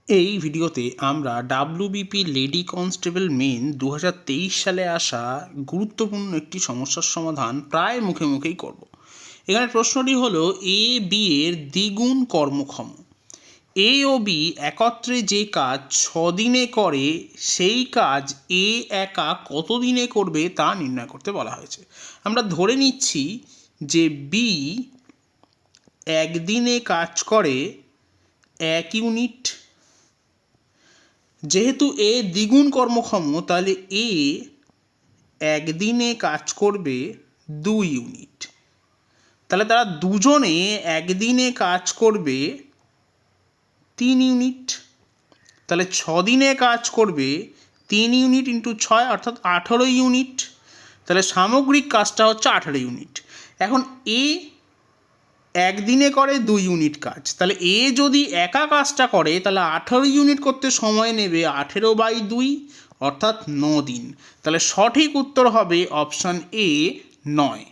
এই ভিডিওতে আমরা ডাব্লিউবিপি লেডি কনস্টেবল মেন 2023 সালে আসা গুরুত্বপূর্ণ একটি সমস্যার সমাধান প্রায় মুখে মুখেই করব। এখানে প্রশ্নটি হলো এ বি এর দ্বিগুণ কর্মক্ষম। এ ও বি একত্রে যে কাজ 6 দিনে করে সেই কাজ এ একা কত দিনে করবে তা নির্ণয় করতে বলা হয়েছে। আমরা ধরে নিচ্ছি যে বি একদিনে কাজ করে 1 ইউনিট। যেহেতু এ দ্বিগুণ কর্মক্ষম তাহলে এ একদিনে কাজ করবে 2 ইউনিট। তাহলে তারা দুজনে একদিনে কাজ করবে 3 ইউনিট। তাহলে 6 দিনে কাজ করবে 3 ইউনিট ইন্টু 6 অর্থাৎ 18 ইউনিট। তাহলে সামগ্রিক কাজটা হচ্ছে 18 ইউনিট। এখন এ একদিনে করে 2 ইউনিট কাজ, তাহলে এ যদি একা কাজটা করে তাহলে 18 ইউনিট করতে সময় নেবে 18/2 অর্থাৎ 9 দিন। তাহলে সঠিক উত্তর হবে অপশান এ 9।